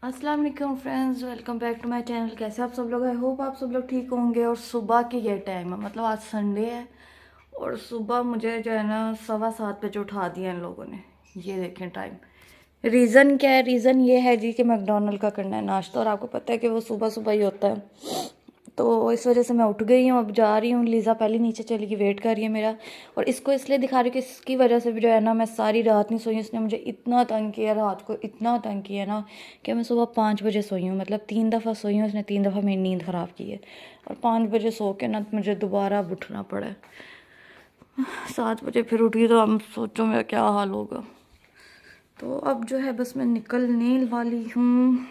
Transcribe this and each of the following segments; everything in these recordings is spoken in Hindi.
अस्सलाम वालेकुम friends, welcome back to my channel. कैसे आप सब लोग? आई होप आप सब लोग ठीक होंगे। और सुबह की ये टाइम है, मतलब आज संडे है और सुबह मुझे जो है ना 7:15 बजे उठा दिया इन लोगों ने। ये देखें टाइम। रीज़न क्या है? रीज़न ये है जी कि मैकडोनल्ड का करना है नाश्ता, और आपको पता है कि वो सुबह सुबह ही होता है। तो इस वजह से मैं उठ गई हूँ, अब जा रही हूँ। लीज़ा पहले नीचे चली गई, वेट कर रही है मेरा। और इसको इसलिए दिखा रही हूँ कि इसकी वजह से भी जो है ना मैं सारी रात नहीं सोई। इसने मुझे इतना तंग किया, रात को इतना तंग किया ना कि मैं सुबह 5 बजे सोई हूँ। मतलब 3 दफ़ा सोई हूँ, उसने 3 दफ़ा मेरी नींद ख़राब की है। और 5 बजे सो के ना मुझे दोबारा अब उठना पड़ा है। 7 बजे फिर उठी तो अब सोचो मेरा क्या हाल होगा। तो अब जो है बस मैं निकलने वाली हूँ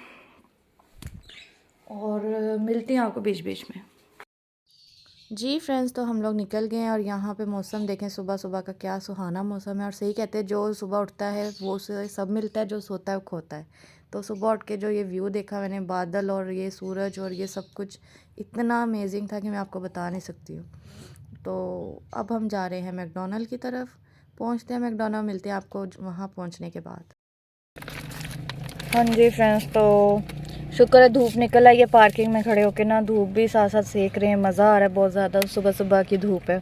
और मिलती हैं आपको बीच बीच में। जी फ्रेंड्स, तो हम लोग निकल गए हैं और यहाँ पे मौसम देखें, सुबह सुबह का क्या सुहाना मौसम है। और सही कहते हैं, जो सुबह उठता है वो से सब मिलता है, जो सोता है वो खोता है। तो सुबह उठ के जो ये व्यू देखा मैंने, बादल और ये सूरज और ये सब कुछ इतना अमेजिंग था कि मैं आपको बता नहीं सकती हूँ। तो अब हम जा रहे हैं मैकडोनल्ड की तरफ। पहुँचते हैं मैकडोनल्ड, मिलते हैं आपको वहाँ पहुँचने के बाद। हाँ जी फ्रेंड्स, तो शुक्र है धूप निकल आई है। पार्किंग में खड़े होके ना धूप भी साथ साथ सेक रहे हैं, मज़ा आ रहा है बहुत ज़्यादा। सुबह सुबह की धूप है।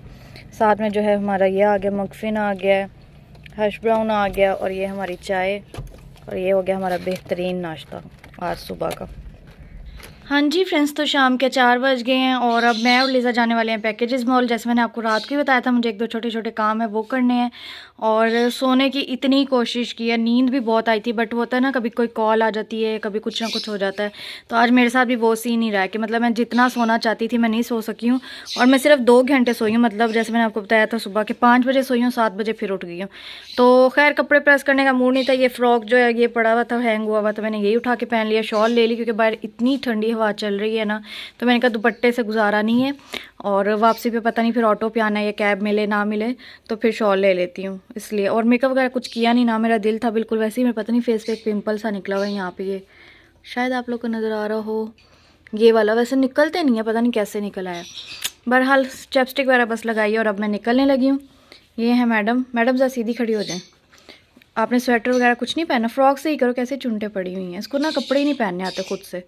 साथ में जो है हमारा ये आ गया, मगफिन आ गया है, हश ब्राउन आ गया, और ये हमारी चाय, और ये हो गया हमारा बेहतरीन नाश्ता आज सुबह का। हाँ जी फ्रेंड्स, तो शाम के 4 बज गए हैं और अब मैं और लीज़ा जाने वाले हैं पैकेजेस मॉल। जैसे मैंने आपको रात को ही बताया था, मुझे एक दो छोटे छोटे काम है वो करने हैं। और सोने की इतनी कोशिश की है, नींद भी बहुत आई थी, बट वो होता है ना, कभी कोई कॉल आ जाती है, कभी कुछ ना कुछ हो जाता है। तो आज मेरे साथ भी वो सीन ही रहा है कि मतलब मैं जितना सोना चाहती थी मैं नहीं सो सकी हूँ। और मैं सिर्फ 2 घंटे सोई हूँ। मतलब जैसे मैंने आपको बताया था, सुबह के 5 बजे सोई हूँ, 7 बजे फिर उठ गई हूँ। तो खैर कपड़े प्रेस करने का मूड नहीं था। ये फ्रॉक जो है ये पड़ा हुआ था, हैंग हुआ हुआ था, मैंने यही उठा के पहन लिया। शॉल ले ली क्योंकि बाहर इतनी ठंडी हवा चल रही है ना, तो मैंने कहा दुपट्टे से गुजारा नहीं है। और वापसी पे पता नहीं फिर ऑटो पे आना है या कैब मिले ना मिले, तो फिर शॉल ले लेती हूँ इसलिए। और मेकअप वगैरह कुछ किया नहीं ना, मेरा दिल था बिल्कुल वैसे ही। मेरे पता नहीं फेस पे एक पिंपल सा निकला हुआ है यहाँ पे, ये शायद आप लोग को नज़र आ रहा हो, ये वाला। वैसे निकलते नहीं है, पता नहीं कैसे निकल आया। बहरहाल चैपस्टिक वगैरह बस लगाई और अब मैं निकलने लगी हूँ। ये है मैडम। मैडम ज़रा सीधी खड़ी हो जाए। आपने स्वेटर वगैरह कुछ नहीं पहना? फ्रॉक से ही करो, कैसे चुनटे पड़ी हुई हैं। इसको ना कपड़े ही नहीं पहनने आते खुद से।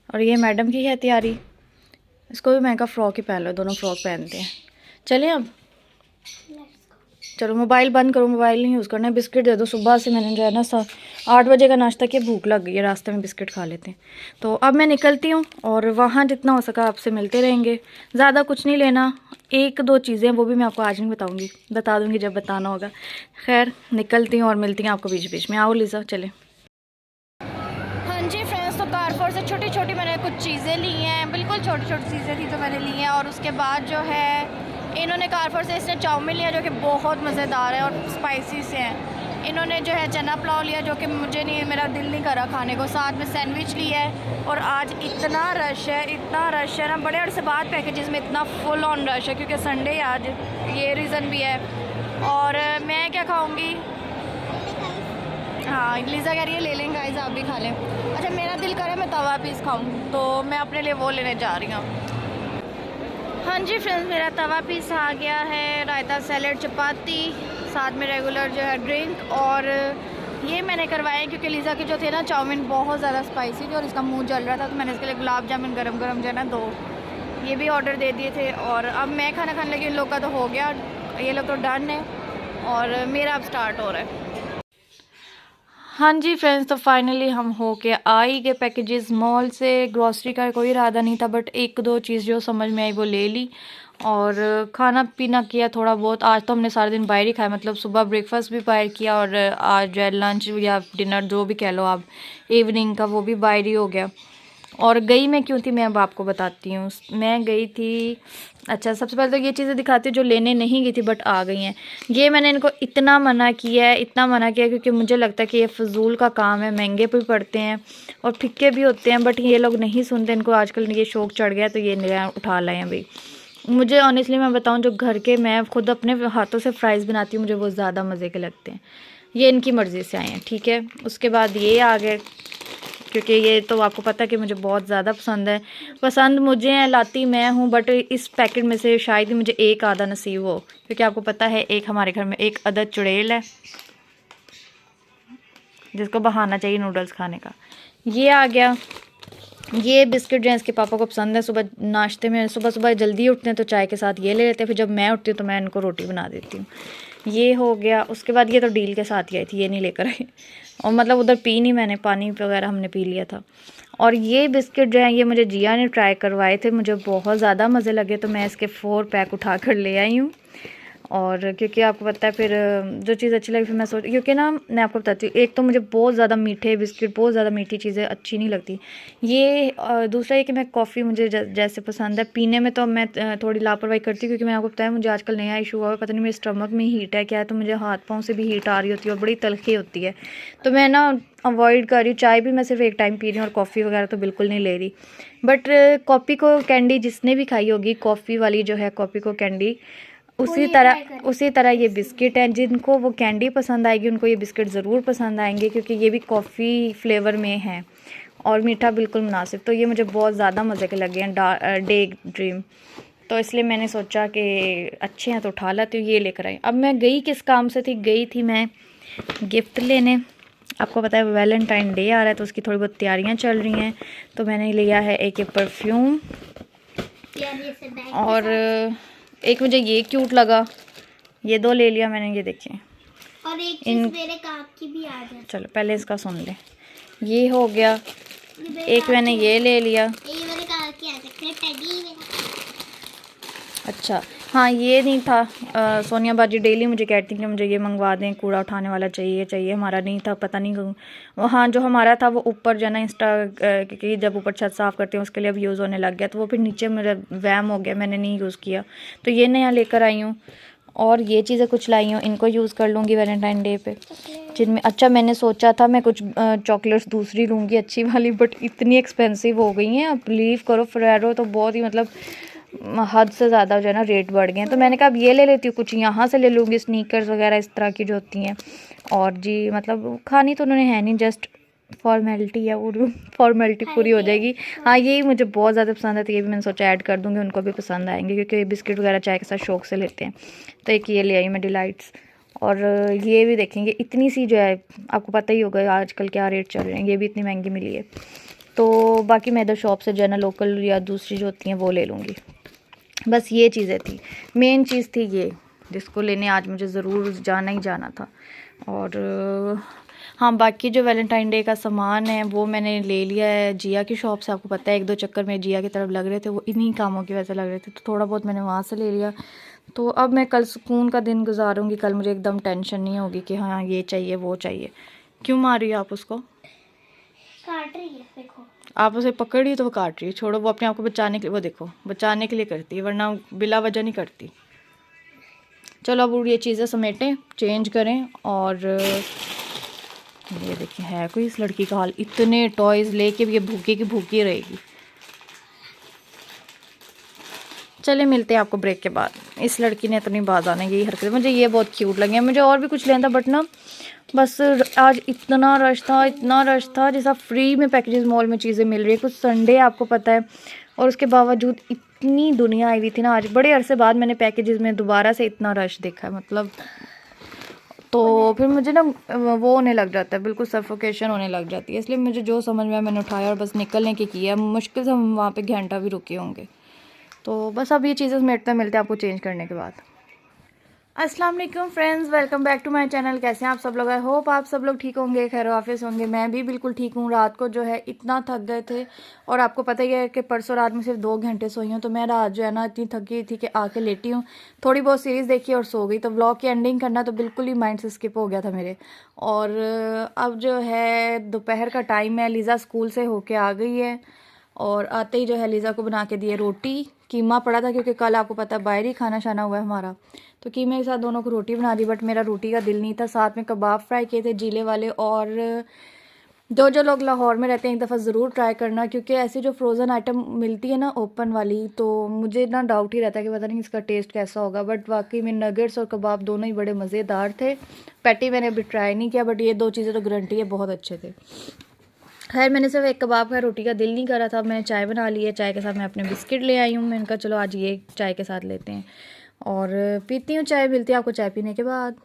और ये मैडम की है तैयारी, इसको भी मैं कहा फ्रॉक ही पहन लो, दोनों फ्रॉक पहनते हैं। चलें अब? चलो मोबाइल बंद करो, मोबाइल नहीं यूज़ करना है। बिस्किट दे दो, सुबह से मैंने जो है ना 8 बजे का नाश्ता किया, भूख लग गई है, रास्ते में बिस्किट खा लेते हैं। तो अब मैं निकलती हूँ और वहाँ जितना हो सका आपसे मिलते रहेंगे। ज़्यादा कुछ नहीं लेना, एक दो चीज़ें, वो भी मैं आपको आज नहीं बताऊँगी, बता दूँगी जब बताना होगा। खैर निकलती हूँ और मिलती हैं आपको बीच बीच में। आओ लीज़ा चले। हाँ जी फ्रेंड्स, तो कारफोर से छोटी छोटी मैंने कुछ चीज़ें ली हैं, बिल्कुल छोटी छोटी चीज़ें थी तो मैंने ली हैं। और उसके बाद जो है इन्होंने कारफोर से इसने चाउमीन लिया जो कि बहुत मज़ेदार है और स्पाइसी से है। इन्होंने जो है चना पुलाव लिया जो कि मुझे नहीं, मेरा दिल नहीं करा खाने को। साथ में सैंडविच लिया है। और आज इतना रश है, इतना रश है ना, बड़े अरसे बाद पैकेजेस में इतना फुल ऑन रश है क्योंकि संडे है आज, ये रीज़न भी है। और मैं क्या खाऊँगी? हाँ लीज़ा कह रही है ले लें गाइस, आप भी खा लें। अच्छा मेरा दिल करे मैं तवा पीस खाऊं, तो मैं अपने लिए वो लेने जा रही हूँ। हाँ जी फ्रेंड्स, मेरा तवा पीस आ गया है, रायता, सैलेड, चपाती, साथ में रेगुलर जो है ड्रिंक। और ये मैंने करवाया क्योंकि लीज़ा की जो थे ना चाउमीन बहुत ज़्यादा स्पाइसी थी और इसका मुंह जल रहा था, तो मैंने इसके लिए गुलाब जामुन गरम गरम जो है ना 2 ये भी ऑर्डर दे दिए थे। और अब मैं खाना खाने लगी, इन लोग का तो हो गया, ये लोग तो डन है और मेरा अब स्टार्ट हो रहा है। हाँ जी फ्रेंड्स, तो फाइनली हम हो के आ ही गए पैकेजेस मॉल से। ग्रॉसरी का कोई इरादा नहीं था, बट एक दो चीज़ जो समझ में आई वो ले ली। और खाना पीना किया थोड़ा बहुत। आज तो हमने सारा दिन बाहर ही खाया, मतलब सुबह ब्रेकफास्ट भी बाहर किया और आज जो है लंच या डिनर जो भी कह लो आप, इवनिंग का वो भी बाहर ही हो गया। और गई मैं क्यों थी मैं अब आपको बताती हूँ। मैं गई थी, अच्छा सबसे पहले तो ये चीज़ें दिखाती हूँ जो लेने नहीं गई थी बट आ गई हैं। ये मैंने इनको इतना मना किया है, इतना मना किया क्योंकि मुझे लगता है कि ये फजूल का काम है, महंगे भी पड़ते हैं और फिक्के भी होते हैं, बट ये लोग नहीं सुनते। इनको आजकल ये शौक चढ़ गया तो ये नया उठा लाए हैं भाई। मुझे ऑनेस्टली मैं बताऊँ, जो घर के मैं खुद अपने हाथों से फ्राइज़ बनाती हूँ मुझे वो ज़्यादा मज़े के लगते हैं। ये इनकी मर्ज़ी से आए हैं, ठीक है। उसके बाद ये आ गए क्योंकि ये तो आपको पता है कि मुझे बहुत ज़्यादा पसंद है। पसंद मुझे है, लाती मैं हूँ, बट इस पैकेट में से शायद ही मुझे एक आधा नसीब हो, क्योंकि आपको पता है एक हमारे घर में एक अदद चुड़ैल है, जिसको बहाना चाहिए नूडल्स खाने का। ये आ गया। ये बिस्किट जो है इसके पापा को पसंद है। सुबह नाश्ते में सुबह सुबह जल्दी उठते हैं तो चाय के साथ ये ले लेते हैं, फिर जब मैं उठती हूँ तो मैं इनको रोटी बना देती हूँ। ये हो गया। उसके बाद ये तो डील के साथ ही आई थी, ये नहीं लेकर आई। और मतलब उधर पी नहीं मैंने, पानी वगैरह हमने पी लिया था। और ये बिस्किट जो है ये मुझे जिया ने ट्राई करवाए थे, मुझे बहुत ज़्यादा मज़े लगे तो मैं इसके 4 पैक उठा कर ले आई हूँ। और क्योंकि आपको पता है फिर जो चीज़ अच्छी लगी फिर मैं सोच, क्योंकि ना मैं आपको बताती हूँ, एक तो मुझे बहुत ज़्यादा मीठे बिस्किट, बहुत ज़्यादा मीठी चीज़ें अच्छी नहीं लगती। ये दूसरा ये कि मैं कॉफ़ी मुझे जैसे पसंद है पीने में, तो मैं थोड़ी लापरवाही करती हूँ, क्योंकि मैंने आपको बताया मुझे आजकल नया इशू हुआ है, पता नहीं मेरे स्टमक में हीट है क्या है, तो मुझे हाथ पाँव से भी हीट आ रही होती है और बड़ी तलखी होती है। तो मैं ना अवॉइड कर रही हूँ। चाय भी मैं सिर्फ एक टाइम पी रही हूँ और कॉफ़ी वगैरह तो बिल्कुल नहीं ले रही। बट कॉफ़ी को कैंडी जिसने भी खाई होगी, कॉफ़ी वाली जो है कॉफ़ी को कैंडी, उसी तरह ये बिस्किट हैं। जिनको वो कैंडी पसंद आएगी उनको ये बिस्किट ज़रूर पसंद आएंगे, क्योंकि ये भी कॉफ़ी फ्लेवर में हैं और मीठा बिल्कुल मुनासिब। तो ये मुझे बहुत ज़्यादा मज़े के लगे हैं डे ड्रीम, तो इसलिए मैंने सोचा कि अच्छे हैं तो उठा लाती हूँ, ये लेकर आई। अब मैं गई किस काम से थी, गई थी मैं गिफ्ट लेने। आपको पता है वैलेंटाइन डे आ रहा है तो उसकी थोड़ी बहुत तैयारियां चल रही हैं। तो मैंने लिया है एक परफ्यूम, और एक मुझे ये क्यूट लगा, ये 2 ले लिया मैंने। ये देखिए, और एक चीज मेरे काम की भी आ जाए। चलो पहले इसका सुन ले। ये हो गया, एक मैंने ये ले लिया। ये मेरे काम की आ सकते हैं, टैगी में। अच्छा हाँ, ये नहीं था। सोनिया बाजी डेली मुझे कहती कि मुझे ये मंगवा दें, कूड़ा उठाने वाला चाहिए। हमारा नहीं था, पता नहीं वो, हाँ जो हमारा था वो ऊपर जो है ना इंस्टा क्योंकि जब ऊपर छत साफ़ करते हैं उसके लिए अब यूज़ होने लग गया, तो वो फिर नीचे मेरा वैम हो गया, मैंने नहीं यूज़ किया। तो ये नया लेकर आई हूँ। और ये चीज़ें कुछ लाई हूँ, इनको यूज़ कर लूँगी वैलेंटाइन डे पे, जिनमें अच्छा मैंने सोचा था मैं कुछ चॉकलेट्स दूसरी लूँगी अच्छी वाली, बट इतनी एक्सपेंसिव हो गई हैं। अब बिलीव करो फेरेरो तो बहुत ही मतलब हद से ज़्यादा जो है ना रेट बढ़ गए हैं। तो मैंने कहा अब ये ले लेती हूँ, कुछ यहाँ से ले लूँगी, स्नीकर्स वगैरह इस तरह की जो होती हैं। और जी मतलब खानी तो उन्होंने है नहीं, जस्ट फॉर्मेलिटी है, वो फॉर्मेलिटी पूरी हो जाएगी। हाँ यही मुझे बहुत ज़्यादा पसंद है, तो ये भी मैंने सोचा ऐड कर दूँगी, उनको भी पसंद आएंगे, क्योंकि बिस्किट वगैरह चाय के साथ शौक से लेते हैं। तो एक ये ले आई मैं डिलाइट्स। और ये भी देखेंगे, इतनी सी जो है आपको पता ही होगा आजकल क्या रेट चल रहे हैं, ये भी इतनी महंगी मिली है। तो बाकी मैं इधर शॉप से जो है ना लोकल या दूसरी जो होती हैं वो ले लूँगी। बस ये चीज़ें थी, मेन चीज़ थी ये, जिसको लेने आज मुझे ज़रूर जाना ही जाना था। और हाँ बाकी जो वैलेंटाइन डे का सामान है वो मैंने ले लिया है जिया की शॉप से। आपको पता है 1-2 चक्कर में जिया की तरफ लग रहे थे, वो इन्हीं कामों की वजह से लग रहे थे, तो थोड़ा बहुत मैंने वहाँ से ले लिया। तो अब मैं कल सुकून का दिन गुजारूँगी, कल मुझे एकदम टेंशन नहीं होगी कि हाँ ये चाहिए वो चाहिए। क्यों मार रही है आप उसको? काट रही है देखो। आप उसे पकड़ रही तो वो काट रही है, छोड़ो, वो अपने आप को बचाने के लिए, वो देखो बचाने के लिए करती है, वरना बिला वजह नहीं करती। चलो अब ये चीज़ें समेटें, चेंज करें। और ये देखिए है कोई इस लड़की का हाल, इतने टॉयज़ लेके भी ये भूखी की भूखी रहेगी। चले मिलते हैं आपको ब्रेक के बाद। इस लड़की ने अपनी बात आने की हरकत, मुझे ये बहुत क्यूट लगे। मुझे और भी कुछ लेना था बट ना बस आज इतना रश था जैसा फ्री में पैकेजेस मॉल में चीज़ें मिल रही है। कुछ संडे आपको पता है, और उसके बावजूद इतनी दुनिया आई हुई थी ना, आज बड़े अरसे बाद मैंने पैकेजेस में दोबारा से इतना रश देखा है मतलब। तो फिर मुझे ना वो होने लग जाता है, बिल्कुल सफोकेशन होने लग जाती है, इसलिए मुझे जो समझ में आया मैंने उठाया और बस निकलने की किया। मुश्किल से हम वहाँ पे घंटा भी रुके होंगे। तो बस अब ये चीज़ें समेटते मिलते हैं आपको चेंज करने के बाद। अस्सलाम वालेकुम friends, welcome back to my channel. कैसे हैं आप सब लोग? आई होप आप सब लोग ठीक होंगे, खैर वाफिस होंगे। मैं भी बिल्कुल ठीक हूँ। रात को जो है इतना थक गए थे, और आपको पता ही है कि परसों रात में सिर्फ 2 घंटे सोई हूँ, तो मैं रात जो है ना इतनी थक गई थी कि आके लेटी हूँ, थोड़ी बहुत सीरीज़ देखी और सो गई। तो व्लॉग की एंडिंग करना तो बिल्कुल ही माइंड से स्किप हो गया था मेरे। और अब जो है दोपहर का टाइम है, लीज़ा स्कूल से होके आ गई है, और आते ही जो है लीज़ा को बना के दिए रोटी। कीमा पड़ा था क्योंकि कल आपको पता है बाहर ही खाना शाना हुआ है हमारा, तो कीमे के साथ दोनों को रोटी बना दी। बट मेरा रोटी का दिल नहीं था। साथ में कबाब फ्राई किए थे जीले वाले। और जो लोग लाहौर में रहते हैं एक दफ़ा ज़रूर ट्राई करना, क्योंकि ऐसी जो फ्रोज़न आइटम मिलती है ना ओपन वाली, तो मुझे ना डाउट ही रहता है कि पता नहीं इसका टेस्ट कैसा होगा। बट वाकई में नगेट्स और कबाब दोनों ही बड़े मज़ेदार थे। पैटी मैंने अभी ट्राई नहीं किया, बट ये 2 चीज़ें तो गारंटी है बहुत अच्छे थे। खैर मैंने सिर्फ एक कबाब का, रोटी का दिल नहीं कर रहा था। मैंने चाय बना ली है, चाय के साथ मैं अपने बिस्किट ले आई हूँ। मैंने कहा चलो आज ये चाय के साथ लेते हैं और पीती हूँ चाय। मिलती है आपको चाय पीने के बाद।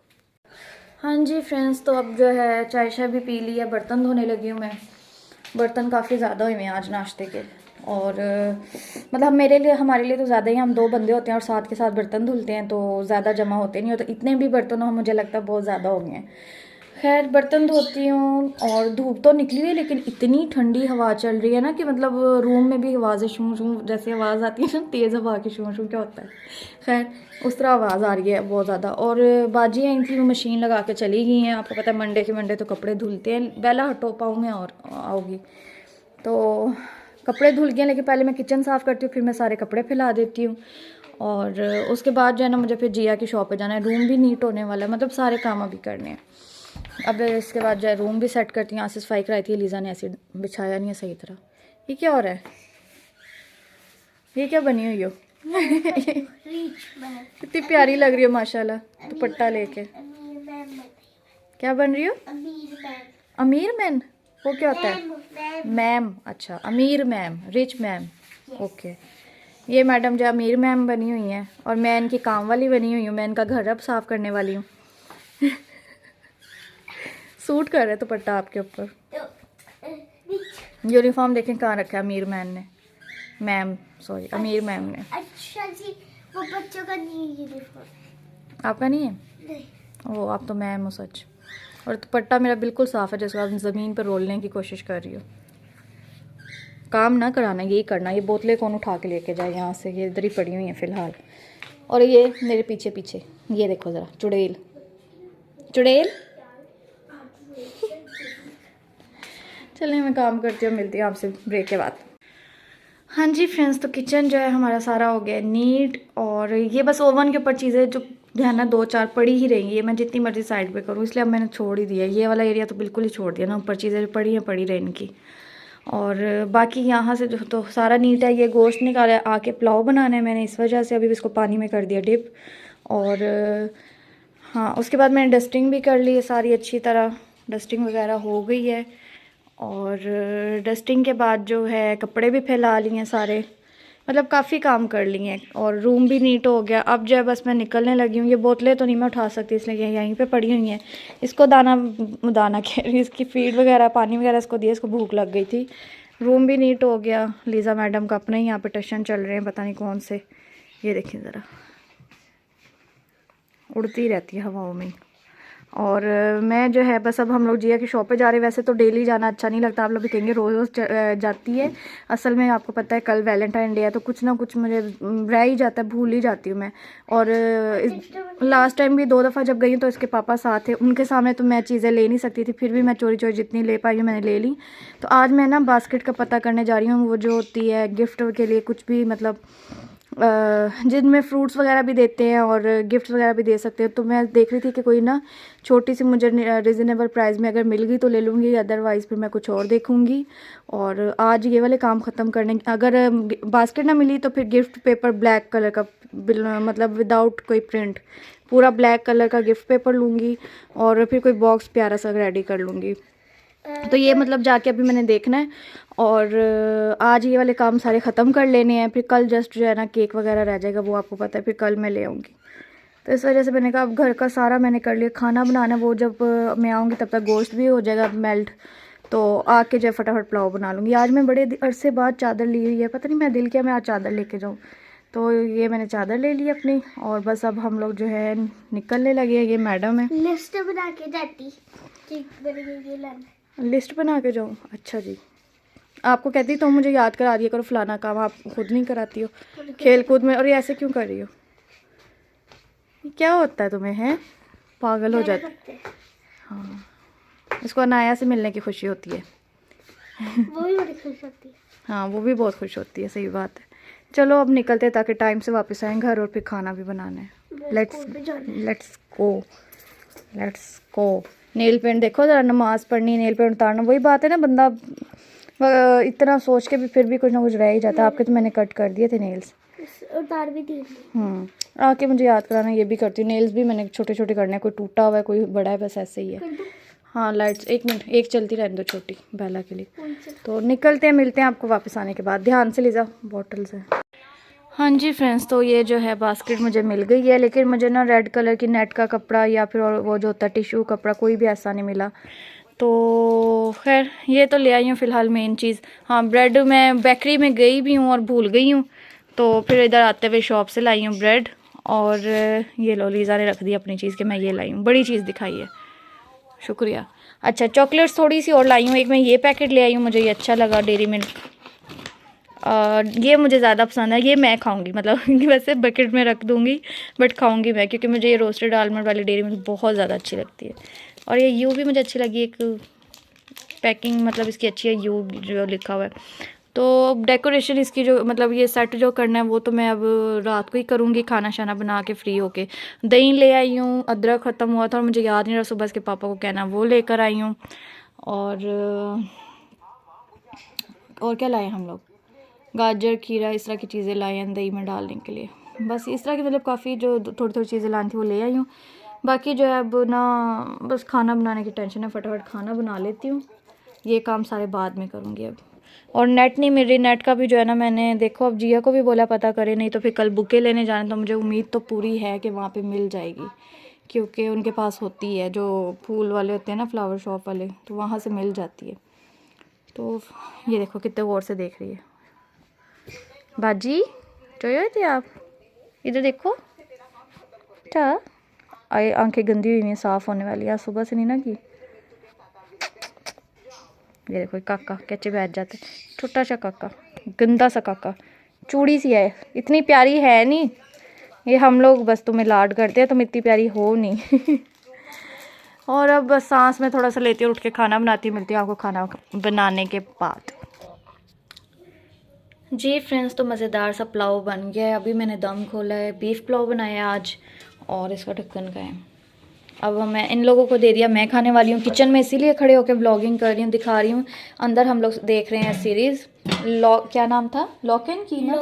हाँ जी फ्रेंड्स, तो अब जो है चाय शाय भी पी ली है, बर्तन धोने लगी हूँ मैं। बर्तन काफ़ी ज़्यादा हुए हैं आज नाश्ते के, और मतलब मेरे लिए, हमारे लिए तो ज़्यादा ही, हम 2 बंदे होते हैं और साथ के साथ बर्तन धुलते हैं, तो ज़्यादा जमा होते नहीं होते, इतने भी बर्तन हो मुझे लगता है बहुत ज़्यादा हो गए हैं। खैर बर्तन धोती हूँ, और धूप तो निकली हुई है लेकिन इतनी ठंडी हवा चल रही है ना कि मतलब रूम में भी आवाज़ें शूं शूं जैसे आवाज़ आती है ना, तेज़ हवा की शूं शूं क्या होता है, खैर उस तरह आवाज़ आ रही है बहुत ज़्यादा। और बाजी आई थी, वो मशीन लगा के चली गई हैं। आपको पता है मंडे के मंडे तो कपड़े धुलते हैं। बेला हटो, पाऊँ में और आओगी तो कपड़े धुल गए, लेकिन पहले मैं किचन साफ़ करती हूँ, फिर मैं सारे कपड़े फैला देती हूँ, और उसके बाद जो है ना मुझे फिर जिया की शॉप पे जाना है। रूम भी नीट होने वाला है, मतलब सारे काम अभी करने हैं। अब इसके बाद जो है रूम भी सेट करती हूँ। यहाँ से सफाई कराई थी, लीज़ा ने ऐसे बिछाया नहीं है सही तरह। ये क्या हो रहा है, ये क्या बनी हुई हो? कितनी प्यारी लग रही हो माशाल्लाह, दुपट्टा लेके। क्या बन रही हो? अमीर मैन, वो क्या होता है? मैम, अच्छा अमीर मैम, रिच मैम, ओके। ये मैडम जो अमीर मैम बनी हुई हैं, और मैं इनकी काम वाली बनी हुई हूँ। मैं इनका घर अब साफ़ करने वाली हूँ। सूट कर रहा है दुपट्टा आपके ऊपर। यूनिफॉर्म देखें कहाँ रखा है अमीर मैम ने, मैम सॉरी अमीर मैम ने। अच्छा जी, वो बच्चों का नहीं है यूनिफॉर्म। आपका नहीं है? नहीं। ओ, आप तो मैम हो सच। और दुपट्टा मेरा बिल्कुल साफ़ है, जिसको आप ज़मीन पर रोलने की कोशिश कर रही हो। काम ना कराना, यही करना। ये बोतलें कौन उठा के लेके जाए यहाँ से, ये इधर ही पड़ी हुई हैं फ़िलहाल। और ये मेरे पीछे पीछे ये देखो ज़रा, चुड़ैल चुड़ैल। चलिए मैं काम करती हूँ, मिलती हूँ आपसे ब्रेक के बाद। हाँ जी फ्रेंड्स, तो किचन जो है हमारा सारा हो गया नीट, और ये बस ओवन के ऊपर चीज़ें जो है ना 2-4 पड़ी ही रहेंगी। ये मैं जितनी मर्जी साइड पे करूँ, इसलिए अब मैंने छोड़ ही दिया। ये वाला एरिया तो बिल्कुल ही छोड़ दिया ना, ऊपर चीज़ें पड़ी हैं, पड़ी रहे इनकी। और बाकी यहाँ से जो तो सारा नीट है। ये गोश्त निकाला आके पुलाव बनाना है मैंने, इस वजह से अभी इसको पानी में कर दिया डिप। और हाँ, उसके बाद मैंने डस्टिंग भी कर ली है सारी अच्छी तरह, डस्टिंग वगैरह हो गई है। और डस्टिंग के बाद जो है कपड़े भी फैला लिए हैं सारे, मतलब काफ़ी काम कर लिए हैं, और रूम भी नीट हो गया। अब जो है बस मैं निकलने लगी हूँ। ये बोतलें तो नहीं मैं उठा सकती, इसलिए ये यहीं पे पड़ी हुई हैं। इसको दाना दाना कह रही, इसकी फीड वगैरह पानी वगैरह इसको दिया, इसको भूख लग गई थी। रूम भी नीट हो गया। लीज़ा मैडम का अपने ही यहाँ पे टशन चल रहे हैं, पता नहीं कौन से, ये देखिए ज़रा, उड़ती रहती है हवाओं में। और मैं जो है बस अब हम लोग जिया की शॉप पे जा रहे हैं। वैसे तो डेली जाना अच्छा नहीं लगता, आप लोग भी कहेंगे रोज़ रोज़ जाती है। असल में आपको पता है कल वैलेंटाइन डे है, तो कुछ ना कुछ मुझे रह ही जाता है, भूल ही जाती हूँ मैं। और लास्ट टाइम भी 2 दफ़ा जब गई तो इसके पापा साथ थे, उनके सामने तो मैं चीज़ें ले नहीं सकती थी, फिर भी मैं चोरी चोरी जितनी ले पाई हूँ मैंने ले ली। तो आज मैं ना बास्केट का पता करने जा रही हूँ, वो जो होती है गिफ्ट के लिए, कुछ भी मतलब जिनमें फ्रूट्स वगैरह भी देते हैं और गिफ्ट्स वगैरह भी दे सकते हैं। तो मैं देख रही थी कि कोई ना छोटी सी मुझे रिजनेबल प्राइस में अगर मिल गई तो ले लूँगी, अदरवाइज़ फिर मैं कुछ और देखूँगी। और आज ये वाले काम ख़त्म करने, अगर बास्केट ना मिली तो फिर गिफ्ट पेपर ब्लैक कलर का, मतलब विदाउट कोई प्रिंट, पूरा ब्लैक कलर का गिफ्ट पेपर लूँगी, और फिर कोई बॉक्स प्यारा सा रेडी कर लूँगी। तो ये मतलब जाके अभी मैंने देखना है, और आज ये वाले काम सारे ख़त्म कर लेने हैं। फिर कल जस्ट जो है ना केक वगैरह रह जाएगा, वो आपको पता है, फिर कल मैं ले आऊँगी। तो इस वजह से मैंने कहा अब घर का सारा मैंने कर लिया। खाना बनाना वो जब मैं आऊँगी तब तक गोश्त भी हो जाएगा मेल्ट, तो आके जो है फटाफट पुलाव बना लूँगी। आज मैं बड़े अरसे बाद चादर ली हुई है, पता नहीं मैं दिल किया मैं आज चादर लेके जाऊँ, तो ये मैंने चादर ले ली अपनी। और बस अब हम लोग जो है निकलने लगे हैं। ये मैडम है, लिस्ट बना के जाती कि ये लाना, लिस्ट बना के जाऊँ? अच्छा जी, आपको कहती तो मुझे याद करा दिया करो फलाना काम, आप खुद नहीं कराती हो खेल कूद में। और ये ऐसे क्यों कर रही हो, क्या होता है तुम्हें, है पागल हो जाते। हाँ, इसको अनाया से मिलने की खुशी होती है। वो भी बड़ी खुश होती है। हाँ, वो भी बहुत खुश होती है, सही बात है। चलो अब निकलते हैं ताकि टाइम से वापस आएँ घर, और फिर खाना भी बनाना है। Let's go. नेल पेंट देखो ज़रा, नमाज़ पढ़नी, नेल पेंट उतारना, वही बात है ना, बंदा इतना सोच के भी फिर भी कुछ ना कुछ रह ही जाता है। आपके तो मैंने कट कर दिए थे नेल्स, उतार भी दिए। आके मुझे याद कराना, ये भी करती हूँ। नेल्स भी मैंने छोटे छोटे करने हैं, कोई टूटा हुआ है कोई बड़ा है, बस ऐसे ही है। हाँ लाइट्स, 1 मिनट, एक चलती रहने दो छोटी बेला के लिए। तो निकलते हैं, मिलते हैं आपको वापस आने के बाद। ध्यान से ले जाओ बॉटल से। हाँ जी फ्रेंड्स, तो ये जो है बास्केट मुझे मिल गई है, लेकिन मुझे ना रेड कलर की नेट का कपड़ा या फिर और वो जो होता है टिश्यू कपड़ा, कोई भी ऐसा नहीं मिला। तो खैर ये तो ले आई हूँ फ़िलहाल मेन चीज़। हाँ, ब्रेड मैं बेकरी में गई भी हूँ और भूल गई हूँ, तो फिर इधर आते हुए शॉप से लाई हूँ ब्रेड। और ये लो, लीज़ा ने रख दी अपनी चीज़ कि मैं ये लाई हूँ, बड़ी चीज़ दिखाई है, शुक्रिया। अच्छा, चॉकलेट्स थोड़ी सी और लाई हूँ। एक मैं ये पैकेट ले आई हूँ, मुझे ये अच्छा लगा, डेयरी मिल्क। ये मुझे ज़्यादा पसंद है, ये मैं खाऊंगी, मतलब वैसे बकेट में रख दूंगी बट खाऊंगी मैं, क्योंकि मुझे ये रोस्टेड आलमंड वाली डेयरी मिल्क बहुत ज़्यादा अच्छी लगती है। और ये यू भी मुझे अच्छी लगी, एक पैकिंग मतलब इसकी अच्छी है, यू जो लिखा हुआ है। तो डेकोरेशन इसकी जो मतलब ये सेट जो करना है वो तो मैं अब रात को ही करूँगी, खाना शाना बना के फ्री होके। दही ले आई हूँ, अदरक ख़त्म हुआ था और मुझे याद नहीं रहा, सुबह इसके पापा को कहना, वो लेकर आई हूँ। और क्या लाए हम लोग, गाजर खीरा इस तरह की चीज़ें लाई हैं दही में डालने के लिए। बस इस तरह की मतलब काफ़ी जो थोड़ी थोड़ी चीज़ें लानी थी वो ले आई हूँ। बाकी जो है अब ना बस खाना बनाने की टेंशन है, फटाफट खाना बना लेती हूँ, ये काम सारे बाद में करूँगी अब। और नेट नहीं मिल रही, नेट का भी जो है ना मैंने देखो अब जिया को भी बोला पता करे, नहीं तो फिर कल बुके लेने जाने, तो मुझे उम्मीद तो पूरी है कि वहाँ पे मिल जाएगी, क्योंकि उनके पास होती है, जो फूल वाले होते हैं ना फ्लावर शॉप वाले, तो वहाँ से मिल जाती है। तो ये देखो कितने गौर से देख रही है बाजी, चोए थे आप, इधर देखो। क्या आए, आंखें गंदी हुई हैं, साफ़ होने वाली है, आज सुबह से नहीं ना की। ये देखो काका कैसे बैठ जाते, छोटा सा काका, गंदा सा काका, चूड़ी सी है, इतनी प्यारी है नहीं, ये हम लोग बस तुम्हें लाड करते हैं, तुम इतनी प्यारी हो नहीं। और अब बस सांस में थोड़ा सा लेती हूँ, उठ के खाना बनाती हूँ, मिलती हूँ आपको खाना बनाने के बाद। जी फ्रेंड्स, तो मज़ेदार सा पुलाव बन गया है, अभी मैंने दम खोला है, बीफ पुलाव बनाया आज, और इसका ढक्कन का है। अब मैं इन लोगों को दे दिया, मैं खाने वाली हूँ। किचन में इसीलिए खड़े होकर व्लॉगिंग कर रही हूँ, दिखा रही हूँ। अंदर हम लोग देख रहे हैं सीरीज़ क्या नाम था, लॉक एंड की ना,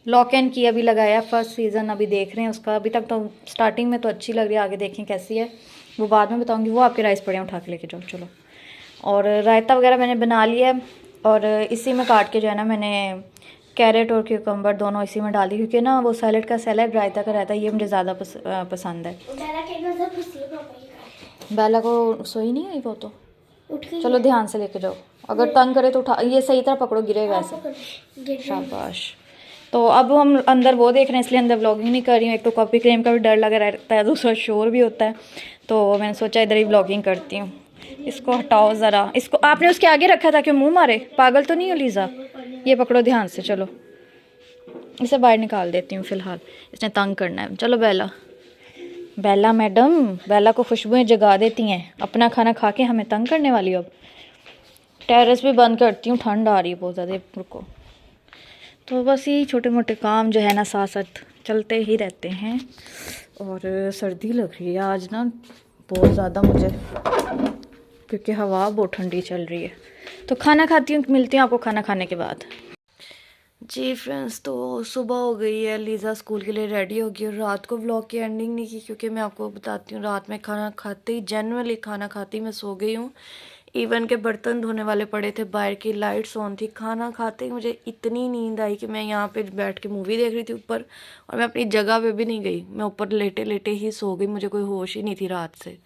लॉक एंड की अभी लगाया, फर्स्ट सीज़न अभी देख रहे हैं उसका। अभी तक तो स्टार्टिंग में तो अच्छी लग रही है, आगे देखें कैसी है वो बाद में बताऊँगी। वो आपके राइस पड़े हैं, उठा के लेके जाओ चलो। और रायता वगैरह मैंने बना लिया है, और इसी में काट के जो है ना मैंने कैरेट और क्यूकम्बर दोनों इसी में डाल दी, क्योंकि ना वो सैलेड का सैलेड, रायता का रायता, ये मुझे ज़्यादा पसंद है। बेला को सोई नहीं हुई वो तो, चलो ध्यान से लेके जाओ, अगर तंग करे तो उठा, ये सही तरह पकड़ो, गिरेगा ऐसे, शाबाश। तो अब हम अंदर वो देख रहे हैं, इसलिए अंदर व्लॉगिंग नहीं कर रही हूँ। एक तो कॉपी क्रीम का भी डर लगा रहता है, दूसरा शोर भी होता है, तो मैंने सोचा इधर ही व्लॉगिंग करती हूँ। इसको हटाओ ज़रा, इसको आपने उसके आगे रखा था कि मुंह मारे, पागल तो नहीं हो लीज़ा। ये पकड़ो ध्यान से, चलो इसे बाहर निकाल देती हूँ फ़िलहाल, इसने तंग करना है। चलो बेला, बेला मैडम, बेला को खुशबुएं जगा देती हैं, अपना खाना खा के हमें तंग करने वाली हो। अब टेरेस भी बंद करती हूँ, ठंड आ रही है बहुत ज़्यादा, रुको। तो बस यही छोटे मोटे काम जो है ना साथ साथ चलते ही रहते हैं। और सर्दी लग रही है आज ना बहुत ज़्यादा मुझे, क्योंकि हवा बहुत ठंडी चल रही है। तो खाना खाती हूँ, मिलती हूँ आपको खाना खाने के बाद। जी फ्रेंड्स, तो सुबह हो गई है, लीज़ा स्कूल के लिए रेडी हो गई, और रात को व्लॉग की एंडिंग नहीं की, क्योंकि मैं आपको बताती हूँ रात में खाना खाते ही, जनरली खाना खाते ही मैं सो गई हूँ। इवन के बर्तन धोने वाले पड़े थे, बाहर की लाइट्स ऑन थी, खाना खाते ही मुझे इतनी नींद आई कि मैं यहाँ पे बैठ के मूवी देख रही थी ऊपर, और मैं अपनी जगह पे भी नहीं गई, मैं ऊपर लेटे लेटे ही सो गई, मुझे कोई होश ही नहीं थी रात से।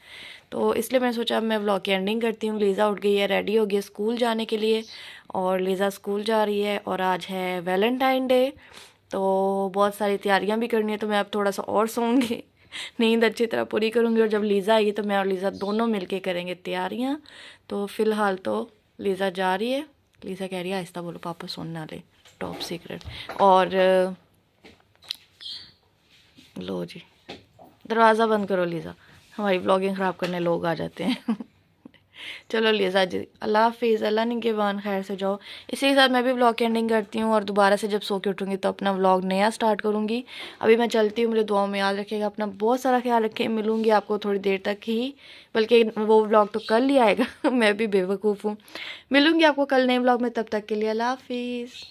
तो इसलिए मैंने सोचा अब मैं व्लॉग की एंडिंग करती हूँ। लीज़ा उठ गई है, रेडी हो गई है स्कूल जाने के लिए, और लीज़ा स्कूल जा रही है, और आज है वैलेंटाइन डे, तो बहुत सारी तैयारियां भी करनी है, तो मैं अब थोड़ा सा और सोऊंगी, नींद अच्छी तरह पूरी करूँगी, और जब लीज़ा आएगी तो मैं और लीज़ा दोनों मिलके करेंगे तैयारियां। तो फ़िलहाल तो लीज़ा जा रही है, लीज़ा कह रही है आहिस्ता बोलो पापा सुनने वाले, टॉप सीक्रेट। और लो जी, दरवाज़ा बंद करो लीज़ा, हमारी व्लॉगिंग ख़राब करने लोग आ जाते हैं। चलो लीज़ा जी, अल्लाह हाफिज़, अल्लाह निगहबान, खैर से जाओ। इसी के साथ मैं भी व्लॉग की एंडिंग करती हूँ, और दोबारा से जब सो के उठूँगी तो अपना व्लॉग नया स्टार्ट करूँगी। अभी मैं चलती हूँ, मुझे दुआओं में याद रखिएगा, अपना बहुत सारा ख्याल रखें। मिलूँगी आपको थोड़ी देर तक ही, बल्कि वो व्लॉग तो कल ही आएगा। मैं भी बेवकूफ़ हूँ। मिलूँगी आपको कल नए व्लॉग में, तब तक के लिए अल्लाह हाफिज़।